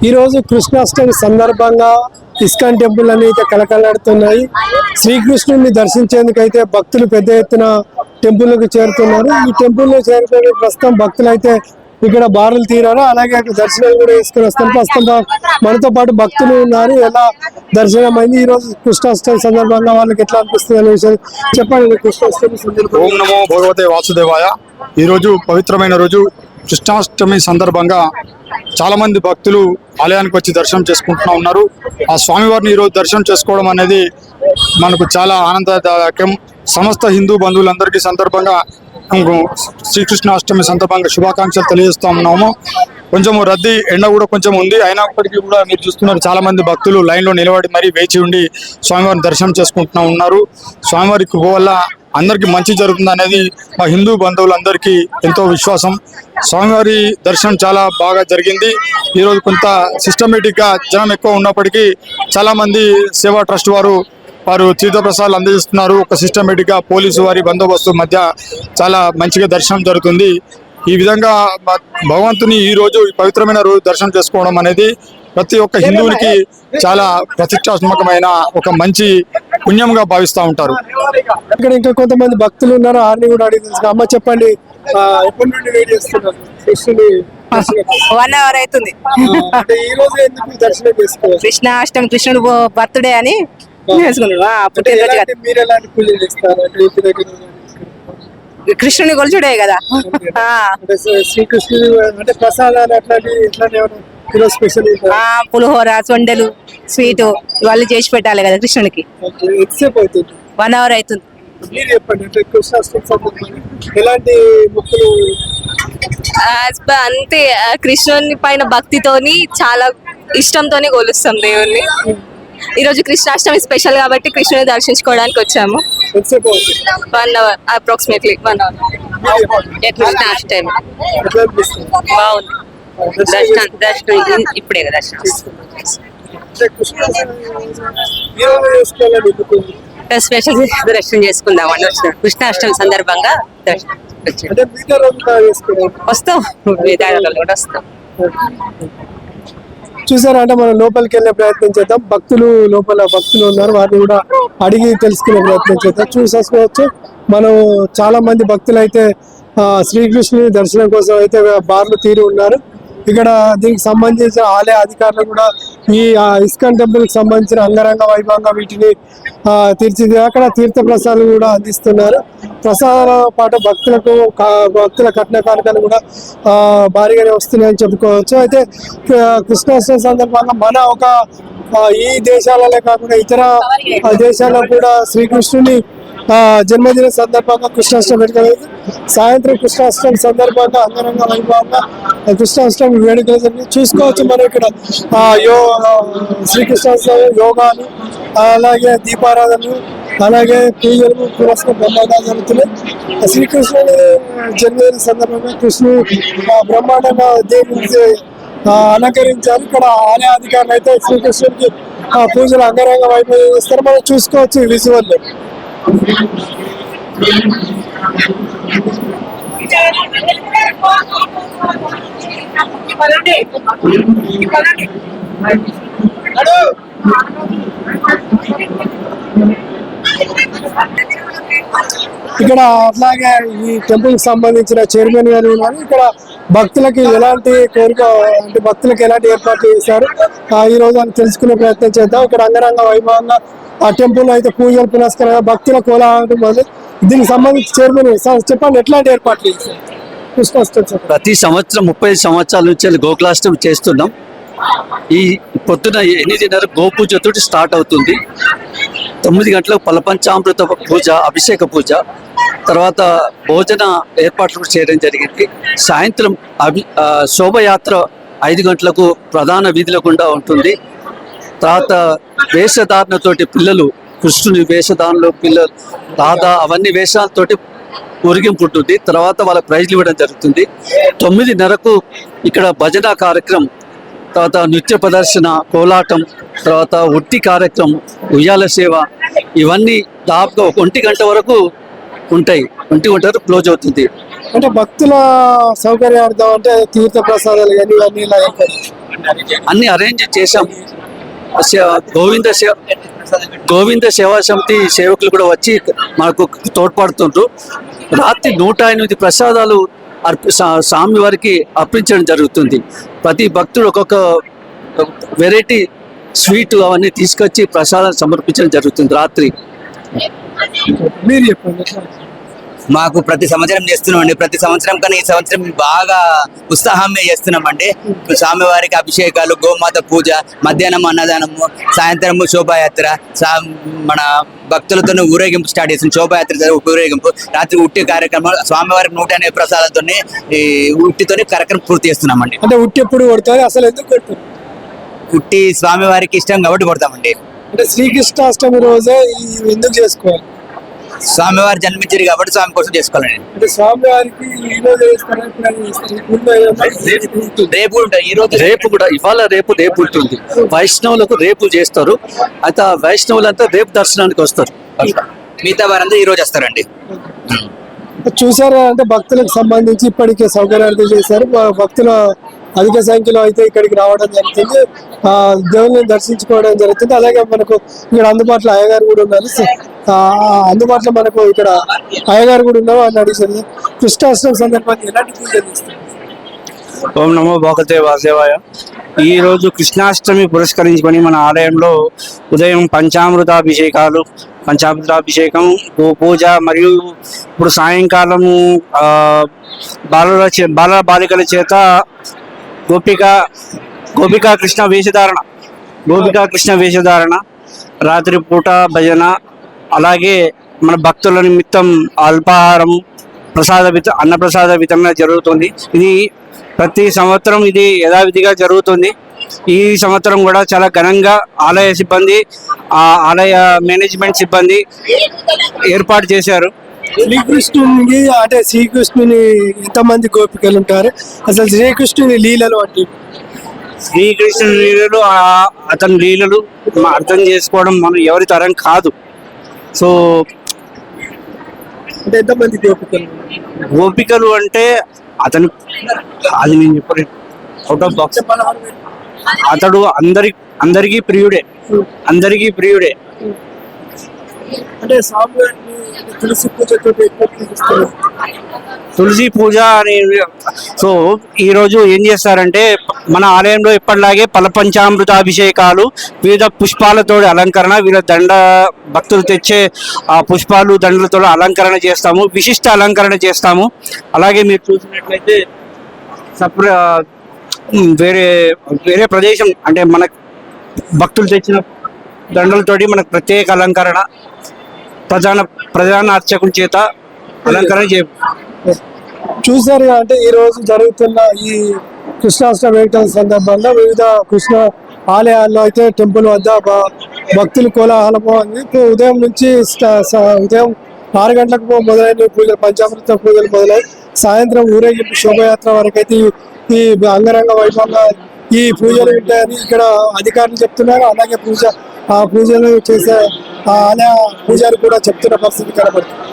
ఈరోజు కృష్ణాష్టమి సందర్భంగా ISKCON temple అని అయితే కలకలాడుతున్నాయి. శ్రీకృష్ణుడిని దర్శించేందుకు అయితే భక్తులు పెద్ద ఎత్తున టెంపుల్కి చేరుతున్నారు. ఈ టెంపుల్లో చేరుకునే ప్రస్తుతం భక్తులు అయితే ఇక్కడ బారులు తీరారు. అలాగే దర్శనం కూడా వేసుకుని వస్తారు. ప్రస్తుతం మనతో పాటు భక్తులు ఉన్నారు. ఎలా దర్శనం అయింది, ఈ రోజు కృష్ణాష్టమి సందర్భంగా వాళ్ళకి ఎట్లా అనిపిస్తుంది అనే విషయం చెప్పండి. కృష్ణాష్టమి సందర్భంగా ఓం నమో భగవతే వాసుదేవాయ. ఈరోజు పవిత్రమైన రోజు కృష్ణాష్టమి సందర్భంగా చాలా మంది భక్తులు ఆలయానికి వచ్చి దర్శనం చేసుకుంటూ ఉన్నారు. ఆ స్వామివారిని ఈరోజు దర్శనం చేసుకోవడం అనేది మనకు చాలా ఆనందదాయకం. సమస్త హిందూ బంధువులందరికీ సందర్భంగా శ్రీకృష్ణాష్టమి సందర్భంగా శుభాకాంక్షలు తెలియజేస్తూ ఉన్నాము. కొంచెము రద్దీ, ఎండ కూడా కొంచెం ఉంది. అయినప్పటికీ కూడా మీరు చూస్తున్నారు, చాలా మంది భక్తులు లైన్లో నిలబడి మరీ వేచి ఉండి స్వామివారిని దర్శనం చేసుకుంటూ ఉన్నారు. స్వామివారికి వల్ల అందరికీ మంచి జరుగుతుంది అనేది మా హిందూ బంధువులందరికీ ఎంతో విశ్వాసం. స్వామివారి దర్శనం చాలా బాగా జరిగింది. ఈరోజు కొంత సిస్టమేటిక్గా జనం ఎక్కువ ఉన్నప్పటికీ చాలామంది సేవా ట్రస్ట్ వారు తీర్థప్రసాదాలు అందజేస్తున్నారు. ఒక సిస్టమేటిక్గా పోలీసు వారి బందోబస్తు మధ్య చాలా మంచిగా దర్శనం జరుగుతుంది. ఈ విధంగా భగవంతుని ఈ రోజు పవిత్రమైన రోజు దర్శనం చేసుకోవడం అనేది ప్రతి ఒక్క హిందువునికి చాలా ప్రతిష్టాత్మకమైన ఒక మంచి పుణ్యంగా భావిస్తూ ఉంటారు. ఇక్కడ ఇంకా కొంతమంది భక్తులు ఉన్నారు. ఆర్ని కూడా అడిగి తెలుసు. అమ్మ చెప్పండి, ఎప్పటి నుండి వెయిట్ చేస్తున్నారు కృష్ణుని? 1 hour అవుతుంది. ఈ రోజు ఎందుకు దర్శనం చేసుకోవాలి? కృష్ణాష్టమి, కృష్ణుడు బర్త్డే అని పుట్టినరోజు. మీరు ఎలాంటి పూజలు చేస్తారు ఇంటి దగ్గర? కృష్ణుని కొలుచుడే కదా. శ్రీకృష్ణుడు అంటే ప్రసాదాలు అట్లాంటి ఈరోజు స్పెషల్ పులిహోర, సొండలు, స్వీట్ వాళ్ళు చేసి పెట్టాలి కదా కృష్ణునికి. ఎంతసేపు అవుతుంది? 1 hour అవుతుంది. మీరు చెప్పండి, అంటే కృష్ణాష్టమి సందర్భంగా ఎలాంటి మొక్కులు? అంతే, కృష్ణుని పైన భక్తితోని చాలా ఇష్టంతోనే కొలుస్తాం దేవుణ్ణి. ఈరోజు కృష్ణాష్టమి స్పెషల్ కాబట్టి కృష్ణుని దర్శించుకోవడానికి వచ్చాము. 1 hour అప్రాక్సిమేట్లీ 1 hour. కృష్ణాష్టమి బాగుంది. దర్శనం ఇప్పుడే కదా స్పెషల్ దర్శనం చేసుకుందాం అని వచ్చిన కృష్ణాష్టమి సందర్భంగా వస్తాం. వస్తాం. చూసారా, అంటే మనం లోపలికి వెళ్ళే ప్రయత్నం చేద్దాం. భక్తులు ఉన్నారు, వారిని కూడా అడిగి తెలుసుకునే ప్రయత్నం చేద్దాం. చూసేసుకోవచ్చు, మనం చాలా మంది భక్తులు అయితే శ్రీకృష్ణుని దర్శనం కోసం అయితే బార్లు తీరి ఉన్నారు. ఇక్కడ దీనికి సంబంధించిన ఆలయ అధికారులు కూడా ఈ ఇస్కాన్ టెంపుల్ కి సంబంధించిన అంగరంగ వైభవంగా వీటిని తీర్చిది. అక్కడ తీర్థ ప్రసాదాలు కూడా అందిస్తున్నారు. ప్రసాదాల పాటు భక్తుల కట్న కానుకలు కూడా భారీగానే వస్తున్నాయని చెప్పుకోవచ్చు. అయితే కృష్ణాష్టమి సందర్భంగా ఈ దేశాలలో కాకుండా ఇతర దేశాల్లో కూడా శ్రీకృష్ణుని జన్మదిన సందర్భంగా కృష్ణాష్టమి వేడుకలు, సాయంత్రం కృష్ణాష్టమి సందర్భంగా అంగరంగ వైభవంగా కృష్ణాష్టమి వేడుకలు జరిగి చూసుకోవచ్చు. మనం ఇక్కడ శ్రీకృష్ణాష్టమి యోగాలు, అలాగే దీపారాధనలు, అలాగే పూజలు పురస్కారం బ్రహ్మాండంగా జరుగుతున్నాయి. శ్రీకృష్ణుని జన్మదిన సందర్భంగా కృష్ణుడు బ్రహ్మాండంగా దేవునికి అలంకరించారు. ఇక్కడ ఆలయ అధికారులు అయితే శ్రీకృష్ణుడికి పూజలు అంగరంగ వైభవం చేస్తారు. మనం చూసుకోవచ్చు విజువల్. ఇక్కడ అట్లాగే ఈ టెంపుల్ కి సంబంధించిన చైర్మన్ గారు ఉన్నారు. ఇక్కడ భక్తులకి ఎలాంటి కోరిక, అంటే భక్తులకు ఎలాంటి ఏర్పాట్లు చేశారు ఈ రోజు అని తెలుసుకునే ప్రయత్నం చేద్దాం. ఇక్కడ అంగరంగ వైభవంగా ఆ టెంపుల్ అయితే పూజలు పునస్కారం, భక్తుల కోలాహలం. దీనికి సంబంధించి చైర్మన్ చెప్పండి, ఎట్లాంటి ఏర్పాట్లు చేశారు కృష్ణాష్టమి? ప్రతి సంవత్సరం 35 సంవత్సరాల నుంచి గోకులాష్టమి చేస్తున్నాం. ఈ పొద్దున 8:30 గోపూజతో స్టార్ట్ అవుతుంది. 9 గంటలకు పలపంచామృత పూజ, అభిషేక పూజ, తర్వాత భోజన ఏర్పాట్లు కూడా చేయడం జరిగింది. సాయంత్రం శోభయాత్ర 5 గంటలకు ప్రధాన వీధుల గుండా ఉంటుంది. తర్వాత వేషధారణతోటి పిల్లలు, కృష్ణుని వేషధారణలో పిల్లలు, రాధా, అవన్నీ వేషాలతోటి ఊరిగింపు ఉంటుంది. తర్వాత వాళ్ళ ప్రైజ్లు ఇవ్వడం జరుగుతుంది. 9:30కు ఇక్కడ భజన కార్యక్రమం, తర్వాత నృత్య ప్రదర్శన, కోలాటం, తర్వాత ఒట్టి కార్యక్రమం, ఉయ్యాల సేవ, ఇవన్నీ దాదాపుగా 1 గంట వరకు ఉంటాయి. 1 గంట వరకు క్లోజ్ అవుతుంది. అంటే భక్తుల సౌకర్యార్థం అంటే తీర్థ ప్రసాదాలు కానీ ఇవన్నీ ఇలా ఏర్పాటు అన్ని అరేంజ్ చేశాం. గోవింద సేవా సమితి సేవకులు కూడా వచ్చి మనకు తోడ్పడుతుండ్రు. రాత్రి 108 ప్రసాదాలు స్వామి వారికి అర్పించడం జరుగుతుంది. ప్రతి భక్తుడు ఒక్కొక్క వెరైటీ స్వీట్ అవన్నీ తీసుకొచ్చి ప్రసాదం సమర్పించడం జరుగుతుంది రాత్రి. మీరు చెప్పండి ఎట్లా? మాకు ప్రతి సంవత్సరం చేస్తున్నామండి. ప్రతి సంవత్సరం కానీ ఈ సంవత్సరం బాగా ఉత్సాహంగా చేస్తున్నామండి. స్వామివారికి అభిషేకాలు, గోమాత పూజ, మధ్యాహ్నం అన్నదానము, సాయంత్రము శోభాయాత్ర, మన భక్తులతో ఊరేగింపు స్టార్ట్ చేసిన శోభాయాత్ర ఊరేగింపు, రాత్రి ఉట్టి కార్యక్రమం, స్వామివారికి 108 ప్రసాదాలతోని ఈ ఉట్టితోని కార్యక్రమం పూర్తి చేస్తున్నామండి. అంటే ఉట్టి ఎప్పుడు కొడతారు, అసలు ఎందుకు కొడతారు? ఉట్టి స్వామివారికి ఇష్టం కాబట్టి కొడతామండి. అంటే శ్రీకృష్ణాష్టమి రోజే ఎందుకు చేసుకోవాలి? స్వామివారు జన్మించారు కాబట్టి స్వామి కోసం చేసుకోవాలండి. అంటే స్వామివారికి ఈ రోజు చేస్తారా, ఎప్పుడైనా చేస్తారా? ముందు ఏదైనా రేపు ఉంటుంది. ఈ రోజు రేపు కూడా ఇవాళ రేపు ఉంటుంది. వైష్ణవులకు రేపు చేస్తారు. అయితే ఆ వైష్ణవులంతా రేపు దర్శనానికి వస్తారు. మిగతా వారందరూ ఈ రోజు వస్తారండి. చూసారా, అంటే భక్తులకు సంబంధించి ఇప్పటికే సౌకర్యాలు చేశారు. భక్తుల అధిక సంఖ్యలో అయితే ఇక్కడికి రావడం జరుగుతుంది, దేవుని దర్శించుకోవడం జరుగుతుంది. అలాగే మనకు ఇక్కడ అందుబాటులో అయ్యగారు కూడా ఉన్నారు. అందుబాటులో మనకు ఇక్కడ అయ్యగారు కూడా ఉన్నారు. అని అడిగారు, కృష్ణాష్టమి సందర్భంగా ఎలాంటి పూజలు చేస్తారు? ఓం నమో భగవతే వాసుదేవాయ. ఈ రోజు కృష్ణాష్టమి పురస్కరించుకొని మన ఆలయంలో ఉదయం పంచామృతాభిషేకం, పూజ, మరియు ఇప్పుడు సాయంకాలం బాలికల చేత గోపికా కృష్ణ వేషధారణ, రాత్రి పూట భజన, అలాగే మన భక్తుల నిమిత్తం అల్పాహారం, అన్నప్రసాద వితరణ జరుగుతుంది. ఇది ప్రతి సంవత్సరం ఇది యథావిధిగా జరుగుతుంది. ఈ సంవత్సరం కూడా చాలా ఘనంగా ఆలయ సిబ్బంది, ఆలయ మేనేజ్మెంట్ సిబ్బంది ఏర్పాటు చేశారు. శ్రీకృష్ణునికి అంటే శ్రీకృష్ణుని ఎంతమంది గోపికలు ఉంటారు? అసలు శ్రీకృష్ణుని లీలలు అంటే శ్రీకృష్ణుని లీలలు, అతని లీలలు అర్థం చేసుకోవడం మనం ఎవరి తరం కాదు. సో అంటే ఎంతమంది గోపికలు అంటే అది నేను చెప్పలేదు. Out of box. అతడు అందరికీ ప్రియుడే. అంటే స్వామివారిని తులసి పూజ అని. సో ఈ రోజు ఏం చేస్తారంటే మన ఆలయంలో ఎప్పటిలాగే పంచామృతాభిషేకాలు, వివిధ పుష్పాలతో అలంకరణ, వివిధ భక్తులు తెచ్చే ఆ పుష్పాలు దండలతో అలంకరణ చేస్తాము, విశిష్ట అలంకరణ చేస్తాము. అలాగే మీరు చూసినట్లయితే వేరే ప్రదేశం అంటే మన భక్తులు తెచ్చిన దండలతోటి మనకు ప్రత్యేక అలంకరణ, ప్రధాన అర్చకుల చేత అలంకరణ చూసారు. అంటే ఈ రోజు జరుగుతున్న ఈ కృష్ణాష్టమి వేడుకల సందర్భంగా వివిధ కృష్ణ ఆలయాల్లో అయితే టెంపుల్ వద్ద భక్తులు కోలాహలము ఉంది. ఉదయం నుంచి ఉదయం 6 గంటలకు మొదలైన పూజలు, పంచామృత పూజలు మొదలై సాయంత్రం ఊరేగింపు శోభయాత్ర వరకు అయితే ఈ అంగరంగ వైభవంగా ఈ పూజలు ఉంటాయని ఇక్కడ అధికారులు చెప్తున్నారు. అలాగే పూజలు చేసే ఆలయ పూజారి కూడా చెప్తున్న పరిస్థితి కనబడుతుంది.